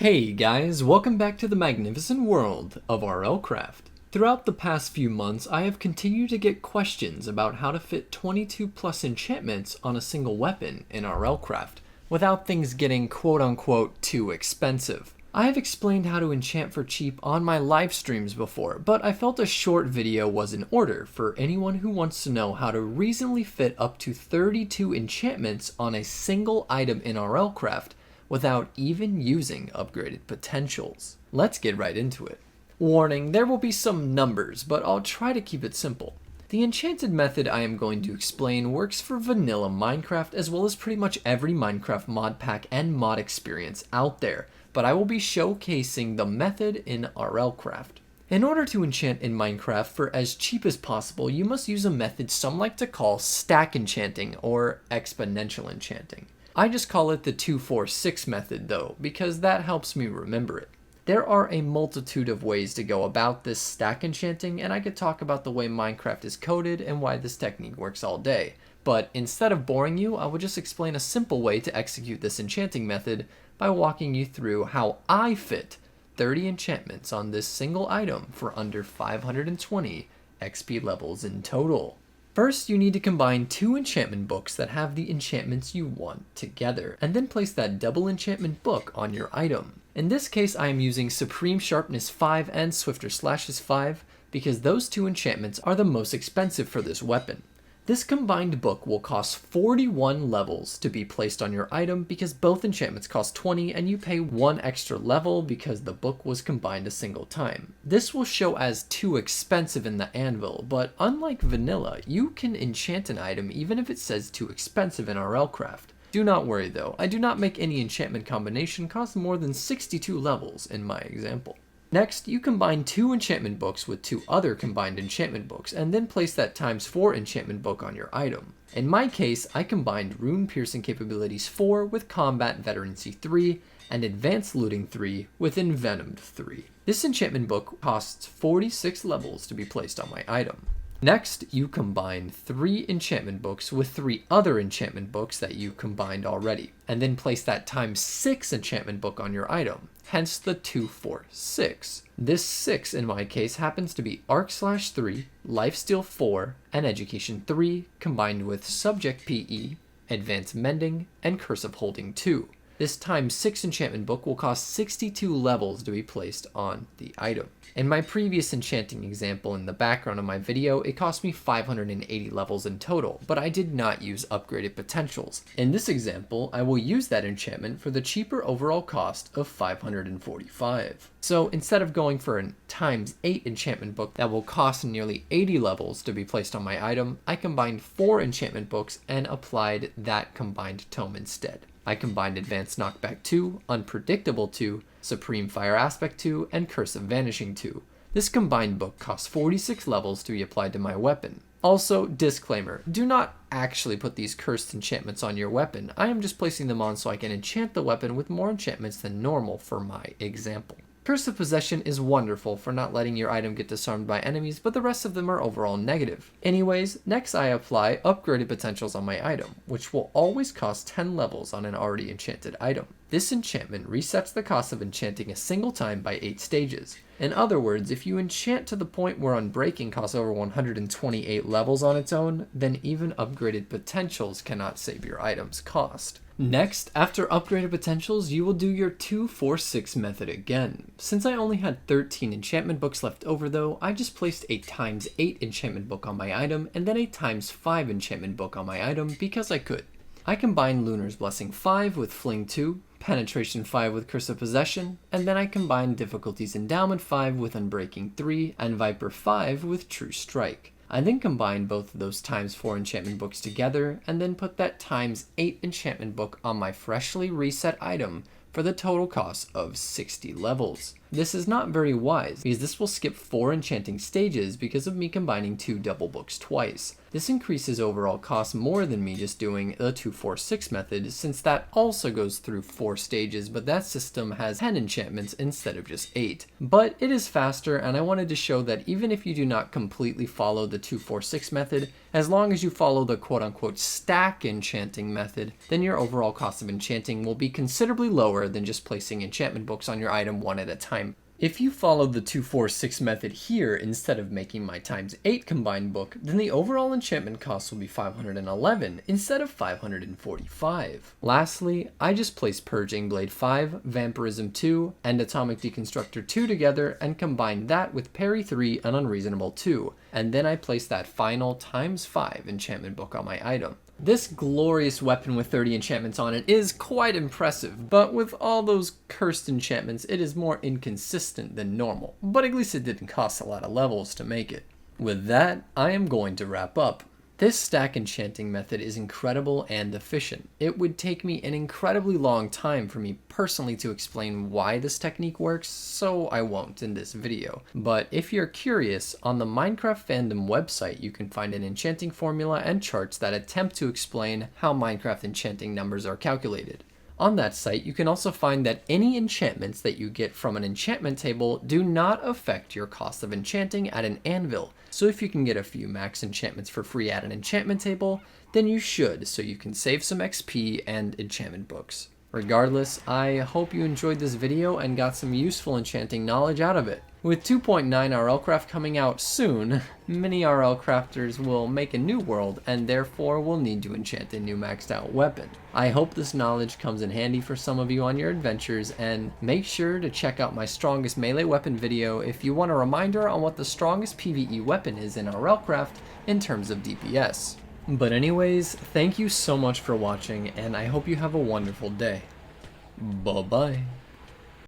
Hey guys, welcome back to the magnificent world of RLCraft. Throughout the past few months, I have continued to get questions about how to fit 22 plus enchantments on a single weapon in RLCraft without things getting quote-unquote too expensive. I have explained how to enchant for cheap on my live streams before, but I felt a short video was in order for anyone who wants to know how to reasonably fit up to 32 enchantments on a single item in RLCraft without even using upgraded potentials. Let's get right into it. Warning, there will be some numbers, but I'll try to keep it simple. The enchanted method I am going to explain works for vanilla Minecraft as well as pretty much every Minecraft mod pack and mod experience out there, but I will be showcasing the method in RLCraft. In order to enchant in Minecraft for as cheap as possible, you must use a method some like to call stack enchanting or exponential enchanting. I just call it the 2-4-6 method though, because that helps me remember it. There are a multitude of ways to go about this stack enchanting, and I could talk about the way Minecraft is coded and why this technique works all day. But instead of boring you, I will just explain a simple way to execute this enchanting method by walking you through how I fit 30 enchantments on this single item for under 520 XP levels in total. First, you need to combine two enchantment books that have the enchantments you want together, and then place that double enchantment book on your item. In this case, I am using Supreme Sharpness 5 and Swifter Slashes 5 because those two enchantments are the most expensive for this weapon. This combined book will cost 41 levels to be placed on your item because both enchantments cost 20 and you pay 1 extra level because the book was combined a single time. This will show as too expensive in the anvil, but unlike vanilla, you can enchant an item even if it says too expensive in RLCraft. Do not worry though, I do not make any enchantment combination cost more than 62 levels in my example. Next, you combine two enchantment books with two other combined enchantment books, and then place that ×4 enchantment book on your item. In my case, I combined Rune Piercing Capabilities 4 with Combat Veterancy 3, and Advanced Looting 3 with Envenomed 3. This enchantment book costs 46 levels to be placed on my item. Next, you combine 3 enchantment books with 3 other enchantment books that you combined already, and then place that ×6 enchantment book on your item, hence the 2-4-6. This 6 in my case happens to be Arc Slash 3, Lifesteal 4, and Education 3, combined with Subject PE, Advanced Mending, and Curse of Holding 2. This ×6 enchantment book will cost 62 levels to be placed on the item. In my previous enchanting example in the background of my video, it cost me 580 levels in total, but I did not use upgraded potentials. In this example, I will use that enchantment for the cheaper overall cost of 545. So instead of going for a ×8 enchantment book that will cost nearly 80 levels to be placed on my item, I combined 4 enchantment books and applied that combined tome instead. I combined Advanced Knockback 2, Unpredictable 2, Supreme Fire Aspect 2, and Curse of Vanishing 2. This combined book costs 46 levels to be applied to my weapon. Also, disclaimer, do not actually put these cursed enchantments on your weapon. I am just placing them on so I can enchant the weapon with more enchantments than normal for my example. Curse of Possession is wonderful for not letting your item get disarmed by enemies, but the rest of them are overall negative. Anyways, next I apply upgraded potentials on my item, which will always cost 10 levels on an already enchanted item. This enchantment resets the cost of enchanting a single time by 8 stages. In other words, if you enchant to the point where Unbreaking costs over 128 levels on its own, then even upgraded potentials cannot save your item's cost. Next, after upgraded potentials, you will do your 2-4-6 method again. Since I only had 13 enchantment books left over though, I just placed a ×8 enchantment book on my item and then a ×5 enchantment book on my item because I could. I combined Lunar's Blessing 5 with Fling 2, Penetration 5 with Curse of Possession, and then I combined Difficulties Endowment 5 with Unbreaking 3 and Viper 5 with True Strike. I then combined both of those ×4 enchantment books together and then put that ×8 enchantment book on my freshly reset item for the total cost of 60 levels. This is not very wise because this will skip 4 enchanting stages because of me combining 2 double books twice. This increases overall cost more than me just doing the 2-4-6 method, since that also goes through 4 stages, but that system has 10 enchantments instead of just 8. But it is faster, and I wanted to show that even if you do not completely follow the 2-4-6 method, as long as you follow the quote-unquote stack enchanting method, then your overall cost of enchanting will be considerably lower than just placing enchantment books on your item one at a time. If you follow the 2-4-6 method here instead of making my ×8 combined book, then the overall enchantment cost will be 511 instead of 545. Lastly, I just placed Purging Blade 5, Vampirism 2, and Atomic Deconstructor 2 together and combined that with Parry 3 and Unreasonable 2, and then I placed that final ×5 enchantment book on my item. This glorious weapon with 30 enchantments on it is quite impressive, but with all those cursed enchantments, it is more inconsistent than normal, but at least it didn't cost a lot of levels to make it. With that, I am going to wrap up. This stack enchanting method is incredible and efficient. It would take me an incredibly long time for me personally to explain why this technique works, so I won't in this video. But if you're curious, on the Minecraft fandom website you can find an enchanting formula and charts that attempt to explain how Minecraft enchanting numbers are calculated. On that site, you can also find that any enchantments that you get from an enchantment table do not affect your cost of enchanting at an anvil. So if you can get a few max enchantments for free at an enchantment table, then you should, so you can save some XP and enchantment books. Regardless, I hope you enjoyed this video and got some useful enchanting knowledge out of it. With 2.9 RLCraft coming out soon, many RL crafters will make a new world and therefore will need to enchant a new maxed out weapon. I hope this knowledge comes in handy for some of you on your adventures, and make sure to check out my strongest melee weapon video if you want a reminder on what the strongest PvE weapon is in RLCraft in terms of DPS. But anyways, thank you so much for watching, and I hope you have a wonderful day. Bye bye.